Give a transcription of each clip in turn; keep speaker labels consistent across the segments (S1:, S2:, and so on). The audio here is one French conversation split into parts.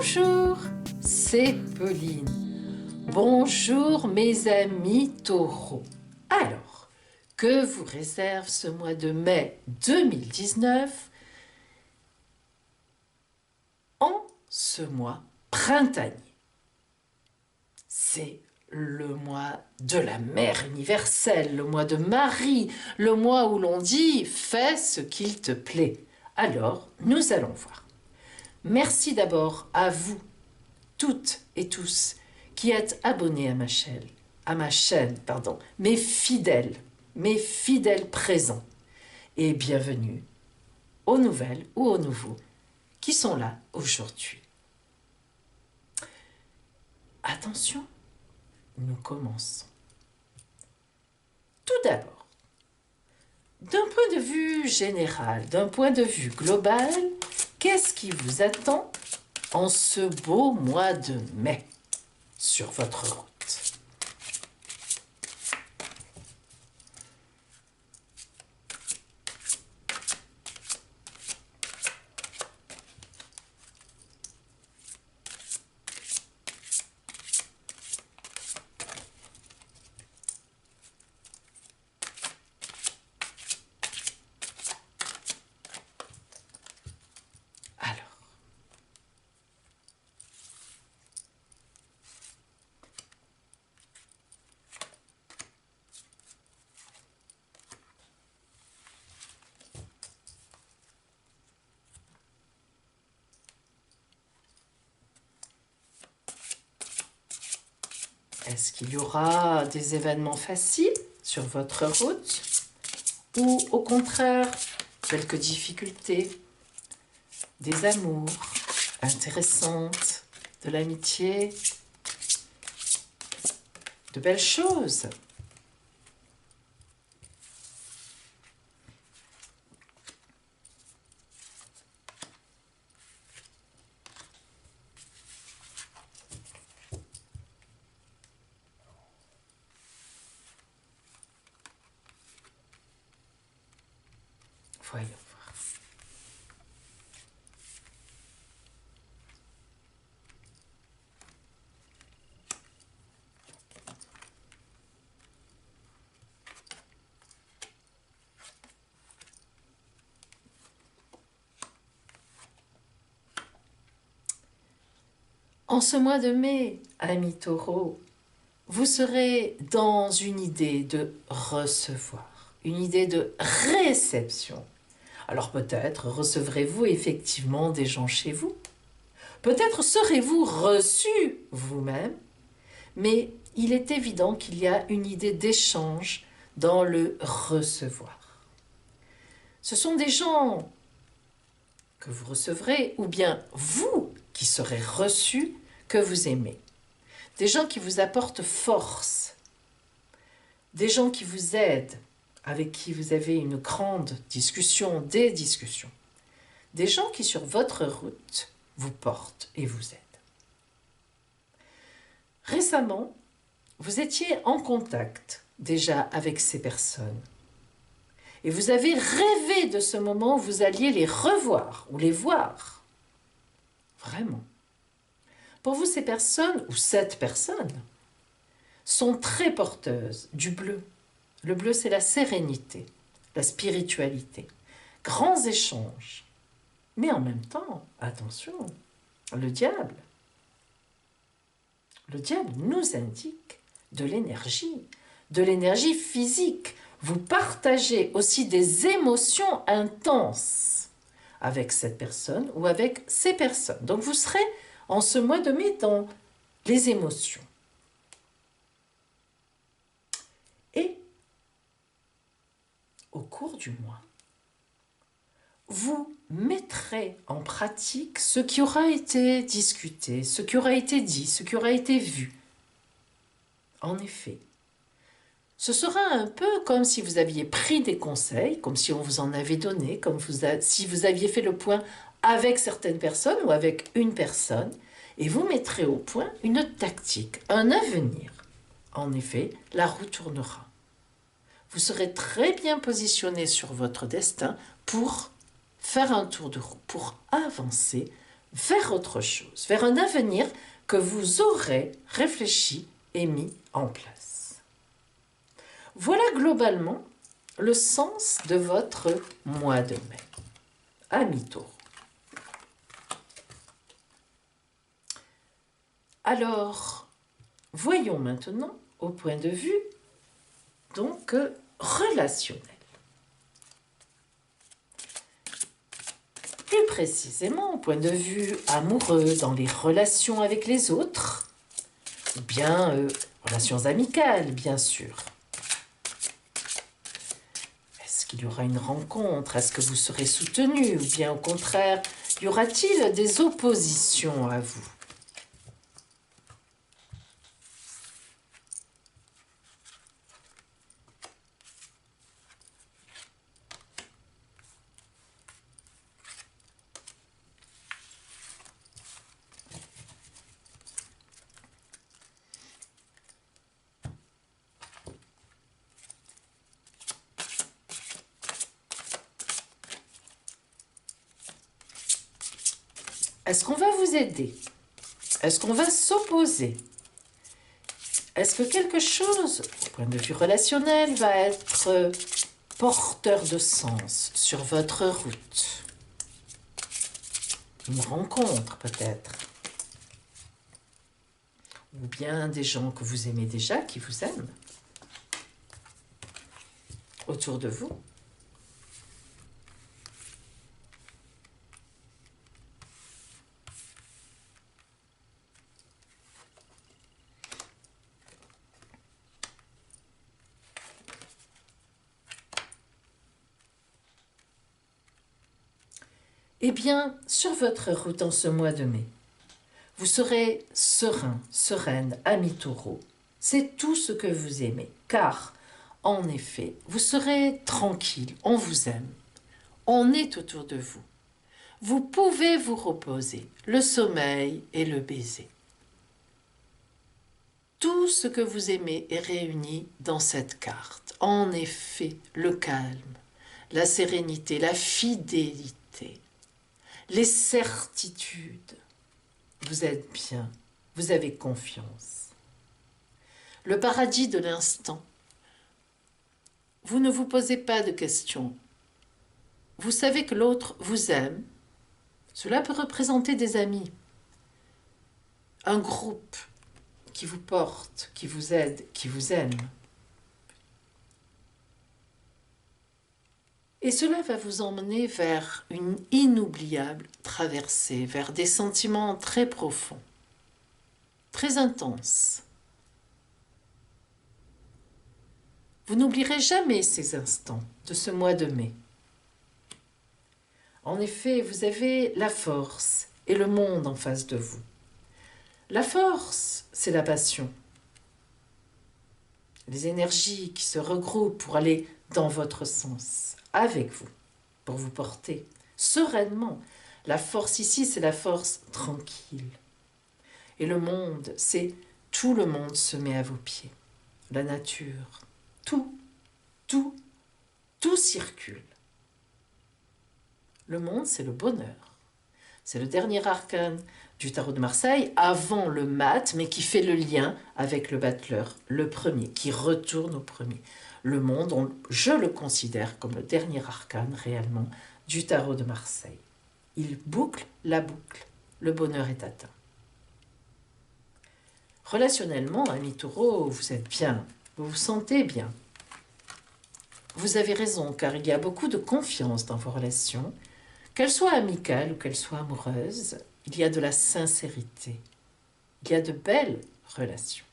S1: Bonjour, c'est Pauline. Bonjour mes amis taureaux. Alors, que vous réserve ce mois de mai 2019 en ce mois printanier? C'est le mois de la mère universelle, le mois de Marie, le mois où l'on dit « fais ce qu'il te plaît ». Alors, nous allons voir. Merci d'abord à vous, toutes et tous, qui êtes abonnés à ma chaîne, mes fidèles présents. Et bienvenue aux nouvelles ou aux nouveaux qui sont là aujourd'hui. Attention, nous commençons. Tout d'abord, d'un point de vue général, d'un point de vue global, qu'est-ce qui vous attend en ce beau mois de mai sur votre route? Alors, est-ce qu'il y aura des événements faciles sur votre route ou au contraire quelques difficultés, des amours intéressantes, de l'amitié, de belles choses? Voyons voir. En ce mois de mai, amis taureaux, vous serez dans une idée de recevoir, une idée de réception. Alors peut-être recevrez-vous effectivement des gens chez vous. Peut-être serez-vous reçu vous-même, mais il est évident qu'il y a une idée d'échange dans le recevoir. Ce sont des gens que vous recevrez, ou bien vous qui serez reçus, que vous aimez. Des gens qui vous apportent force, des gens qui vous aident, avec qui vous avez une grande discussion, des discussions. Des gens qui, sur votre route, vous portent et vous aident. Récemment, vous étiez en contact déjà avec ces personnes. Et vous avez rêvé de ce moment où vous alliez les revoir ou les voir. Vraiment. Pour vous, ces personnes, ou cette personne, sont très porteuses du bleu. Le bleu, c'est la sérénité, la spiritualité. Grands échanges. Mais en même temps, attention, le diable nous indique de l'énergie physique. Vous partagez aussi des émotions intenses avec cette personne ou avec ces personnes. Donc vous serez en ce mois de mai dans les émotions. Et au cours du mois, vous mettrez en pratique ce qui aura été discuté, ce qui aura été dit, ce qui aura été vu. En effet, ce sera un peu comme si vous aviez pris des conseils, comme si on vous en avait donné, si vous aviez fait le point avec certaines personnes ou avec une personne, et vous mettrez au point une tactique, un avenir. En effet, la roue tournera. Vous serez très bien positionné sur votre destin pour faire un tour de roue, pour avancer vers autre chose, vers un avenir que vous aurez réfléchi et mis en place. Voilà globalement le sens de votre mois de mai. Amis Taureaux. Alors, voyons maintenant au point de vue donc relationnel. Plus précisément, au point de vue amoureux, dans les relations avec les autres, ou bien relations amicales, bien sûr. Est-ce qu'il y aura une rencontre? Est-ce que vous serez soutenu? Ou bien au contraire, y aura-t-il des oppositions à vous? Est-ce qu'on va vous aider? Est-ce qu'on va s'opposer? Est-ce que quelque chose, au point de vue relationnel, va être porteur de sens sur votre route? Une rencontre peut-être? Ou bien des gens que vous aimez déjà, qui vous aiment autour de vous? Eh bien, sur votre route en ce mois de mai, vous serez serein, sereine, ami taureau. C'est tout ce que vous aimez, car, en effet, vous serez tranquille, on vous aime, on est autour de vous. Vous pouvez vous reposer, le sommeil et le baiser. Tout ce que vous aimez est réuni dans cette carte. En effet, le calme, la sérénité, la fidélité, les certitudes. Vous êtes bien, vous avez confiance. Le paradis de l'instant. Vous ne vous posez pas de questions. Vous savez que l'autre vous aime. Cela peut représenter des amis, un groupe qui vous porte, qui vous aide, qui vous aime. Et cela va vous emmener vers une inoubliable traversée, vers des sentiments très profonds, très intenses. Vous n'oublierez jamais ces instants de ce mois de mai. En effet, vous avez la force et le monde en face de vous. La force, c'est la passion. Les énergies qui se regroupent pour aller dans votre sens, avec vous, pour vous porter sereinement. La force ici, c'est la force tranquille. Et le monde, c'est tout le monde se met à vos pieds. La nature, tout, tout, tout circule. Le monde, c'est le bonheur. C'est le dernier arcane du tarot de Marseille, avant le mat, mais qui fait le lien avec le battleur, le premier, qui retourne au premier. Le monde, je le considère comme le dernier arcane réellement du tarot de Marseille. Il boucle la boucle. Le bonheur est atteint. Relationnellement, ami taureau, vous êtes bien, vous vous sentez bien. Vous avez raison, car il y a beaucoup de confiance dans vos relations. Qu'elles soient amicales ou qu'elles soient amoureuses, il y a de la sincérité. Il y a de belles relations.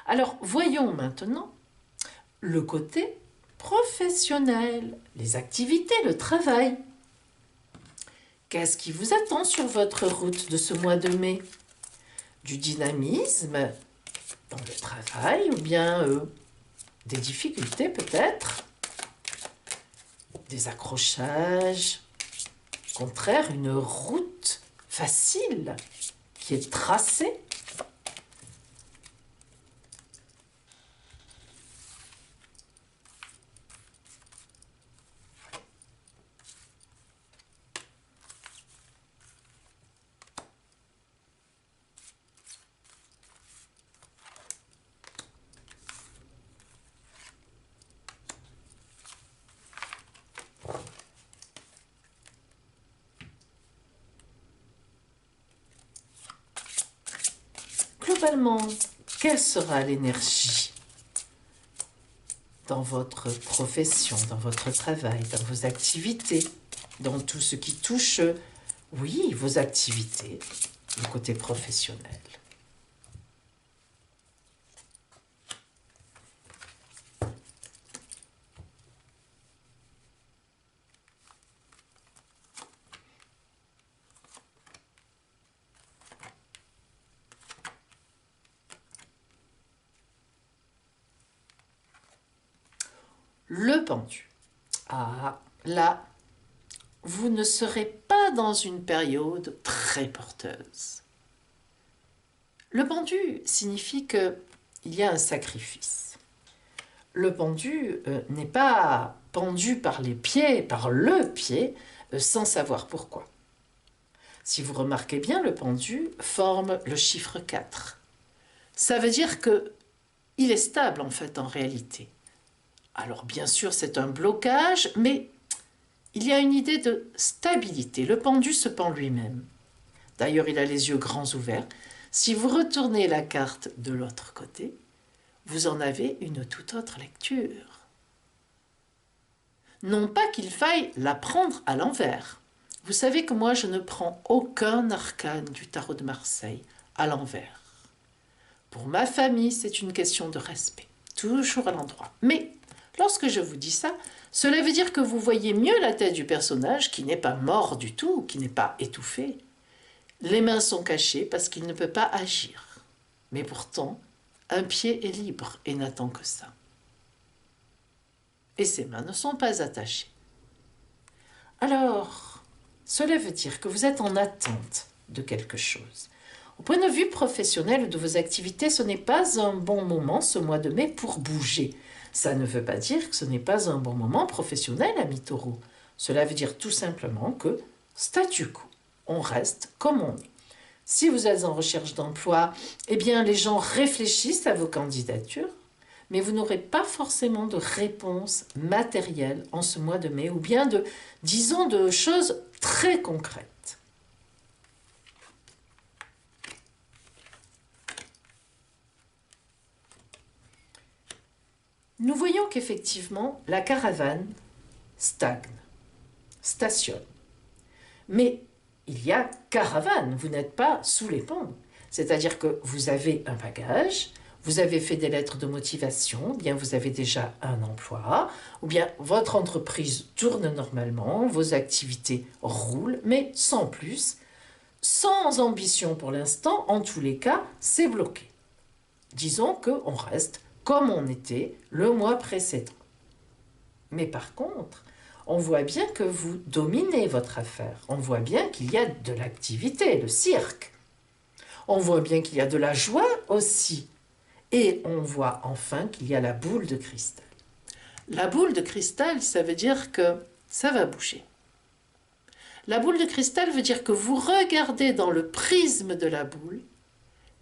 S1: Alors, voyons maintenant le côté professionnel, les activités, le travail. Qu'est-ce qui vous attend sur votre route de ce mois de mai? Du dynamisme dans le travail ou bien des difficultés peut-être? Des accrochages? Au contraire, une route facile qui est tracée? seulement quelle sera l'énergie dans votre profession, dans votre travail, dans vos activités, dans tout ce qui touche, oui, vos activités, le côté professionnel. Le pendu. Ah, là, vous ne serez pas dans une période très porteuse. Le pendu signifie qu'il y a un sacrifice. Le pendu n'est pas pendu par les pieds, par le pied, sans savoir pourquoi. Si vous remarquez bien, le pendu forme le chiffre 4. Ça veut dire qu'il est stable en fait en réalité. Alors bien sûr c'est un blocage, mais il y a une idée de stabilité. Le pendu se pend lui-même. D'ailleurs, il a les yeux grands ouverts. Si vous retournez la carte de l'autre côté, vous en avez une toute autre lecture. Non pas qu'il faille la prendre à l'envers. Vous savez que moi, je ne prends aucun arcane du tarot de Marseille à l'envers. Pour ma famille, c'est une question de respect, toujours à l'endroit. Mais lorsque je vous dis ça, cela veut dire que vous voyez mieux la tête du personnage qui n'est pas mort du tout, qui n'est pas étouffé. Les mains sont cachées parce qu'il ne peut pas agir. Mais pourtant, un pied est libre et n'attend que ça. Et ses mains ne sont pas attachées. Alors, cela veut dire que vous êtes en attente de quelque chose. Au point de vue professionnel de vos activités, ce n'est pas un bon moment, ce mois de mai, pour bouger. Ça ne veut pas dire que ce n'est pas un bon moment professionnel, ami Taureau. Cela veut dire tout simplement que, statu quo, on reste comme on est. Si vous êtes en recherche d'emploi, eh bien les gens réfléchissent à vos candidatures, mais vous n'aurez pas forcément de réponse matérielle en ce mois de mai, ou bien disons, de choses très concrètes. Nous voyons qu'effectivement, la caravane stagne, stationne. Mais il y a caravane, vous n'êtes pas sous les ponts. C'est-à-dire que vous avez un bagage, vous avez fait des lettres de motivation, bien vous avez déjà un emploi, ou bien votre entreprise tourne normalement, vos activités roulent, mais sans plus, sans ambition pour l'instant, en tous les cas, c'est bloqué. Disons qu'on reste comme on était le mois précédent. Mais par contre, on voit bien que vous dominez votre affaire. On voit bien qu'il y a de l'activité, le cirque. On voit bien qu'il y a de la joie aussi. Et on voit enfin qu'il y a la boule de cristal. La boule de cristal, ça veut dire que ça va bouger. La boule de cristal veut dire que vous regardez dans le prisme de la boule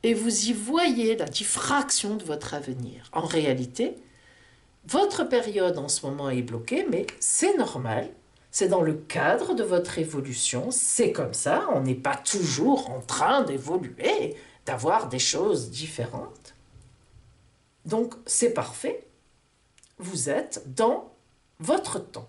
S1: et vous y voyez la diffraction de votre avenir. En réalité, votre période en ce moment est bloquée, mais c'est normal. C'est dans le cadre de votre évolution. C'est comme ça. On n'est pas toujours en train d'évoluer, d'avoir des choses différentes. Donc, c'est parfait. Vous êtes dans votre temps.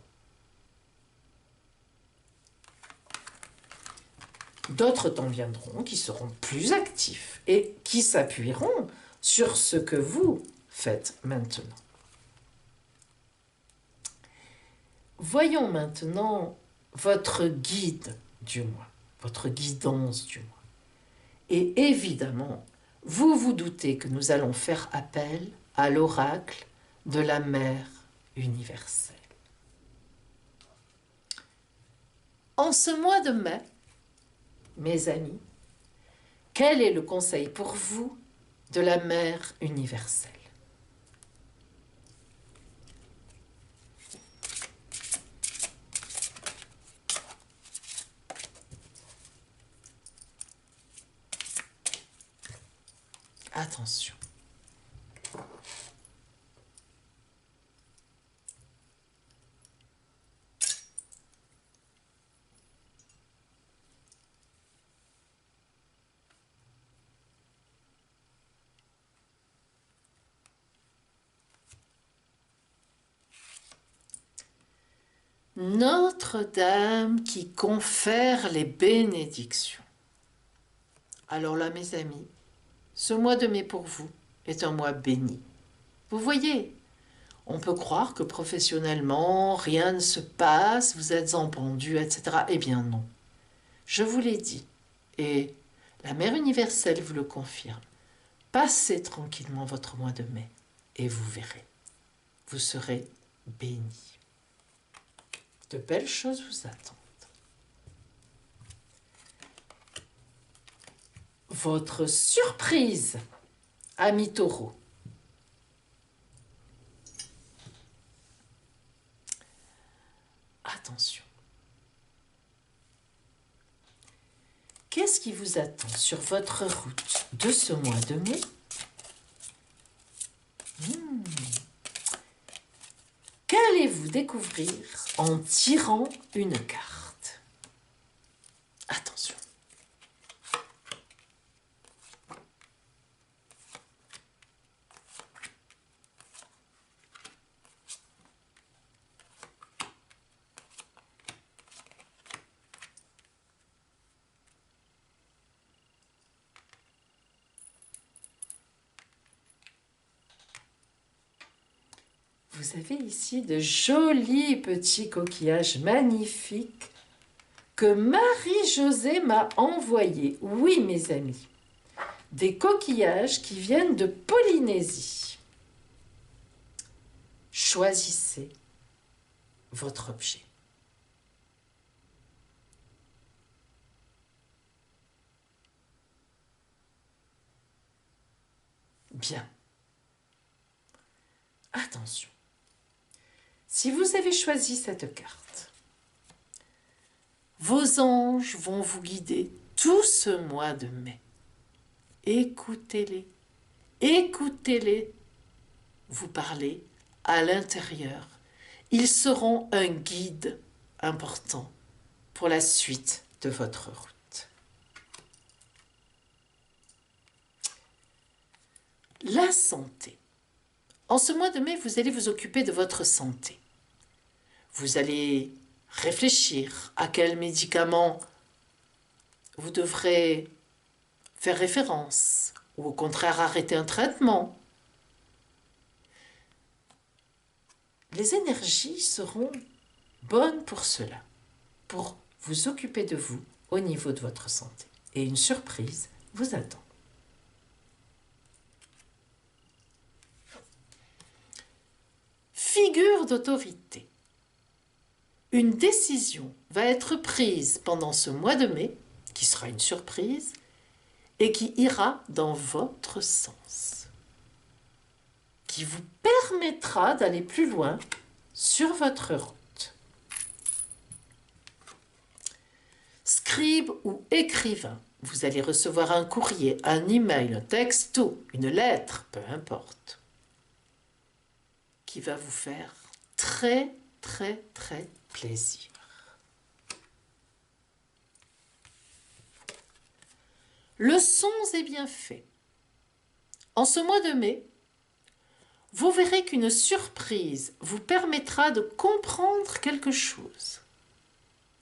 S1: D'autres temps viendront qui seront plus actifs et qui s'appuieront sur ce que vous faites maintenant. Voyons maintenant votre guide du mois, votre guidance du mois. Et évidemment, vous vous doutez que nous allons faire appel à l'oracle de la Mère universelle. En ce mois de mai, mes amis, quel est le conseil pour vous de la Mère universelle? Attention. Notre-Dame qui confère les bénédictions. Alors là, mes amis, ce mois de mai pour vous est un mois béni. Vous voyez, on peut croire que professionnellement, rien ne se passe, vous êtes en pendu, etc. Eh bien non. Je vous l'ai dit, et la Mère universelle vous le confirme. Passez tranquillement votre mois de mai, et vous verrez, vous serez bénis. De belles choses vous attendent. Votre surprise, ami Taureau. Attention. Qu'est-ce qui vous attend sur votre route de ce mois de mai? Qu'allez-vous découvrir en tirant une carte? Attention. Vous avez ici de jolis petits coquillages magnifiques que Marie-Josée m'a envoyés. Oui, mes amis, des coquillages qui viennent de Polynésie. Choisissez votre objet. Bien. Attention. Si vous avez choisi cette carte, vos anges vont vous guider tout ce mois de mai. Écoutez-les, écoutez-les vous parler à l'intérieur. Ils seront un guide important pour la suite de votre route. La santé. En ce mois de mai, vous allez vous occuper de votre santé. Vous allez réfléchir à quels médicaments vous devrez faire référence ou au contraire arrêter un traitement. Les énergies seront bonnes pour cela, pour vous occuper de vous au niveau de votre santé. Et une surprise vous attend. Figure d'autorité. Une décision va être prise pendant ce mois de mai, qui sera une surprise, et qui ira dans votre sens, qui vous permettra d'aller plus loin sur votre route. Scribe ou écrivain, vous allez recevoir un courrier, un email, un texto, une lettre, peu importe, qui va vous faire très, très, très plaisir. Leçons et bienfaits. En ce mois de mai, vous verrez qu'une surprise vous permettra de comprendre quelque chose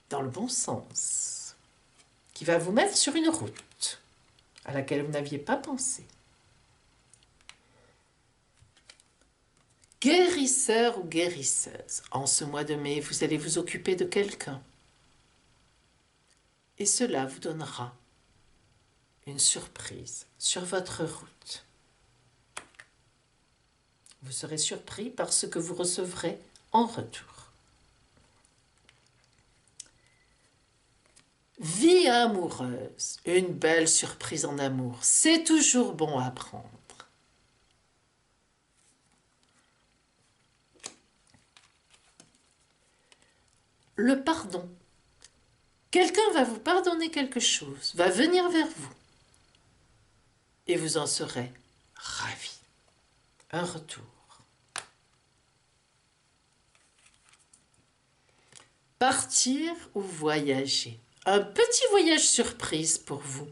S1: dans le bon sens, qui va vous mettre sur une route à laquelle vous n'aviez pas pensé. Guérisseur ou guérisseuse, en ce mois de mai, vous allez vous occuper de quelqu'un. Et cela vous donnera une surprise sur votre route. Vous serez surpris par ce que vous recevrez en retour. Vie amoureuse, une belle surprise en amour, c'est toujours bon à prendre. Le pardon. Quelqu'un va vous pardonner quelque chose, va venir vers vous. Et vous en serez ravis. Un retour. Partir ou voyager. Un petit voyage surprise pour vous.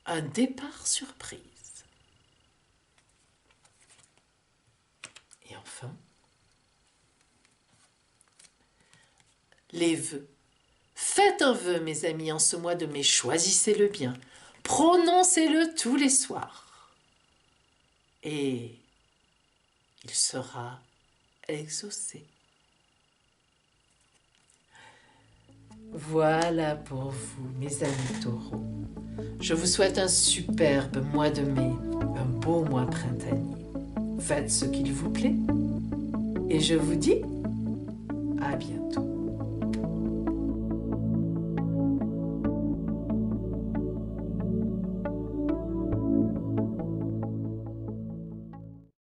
S1: Un départ surprise. Et enfin, les vœux. Faites un vœu, mes amis, en ce mois de mai. Choisissez-le bien. Prononcez-le tous les soirs. Et il sera exaucé. Voilà pour vous, mes amis taureaux. Je vous souhaite un superbe mois de mai, un beau mois printanier. Faites ce qu'il vous plaît et je vous dis à bientôt.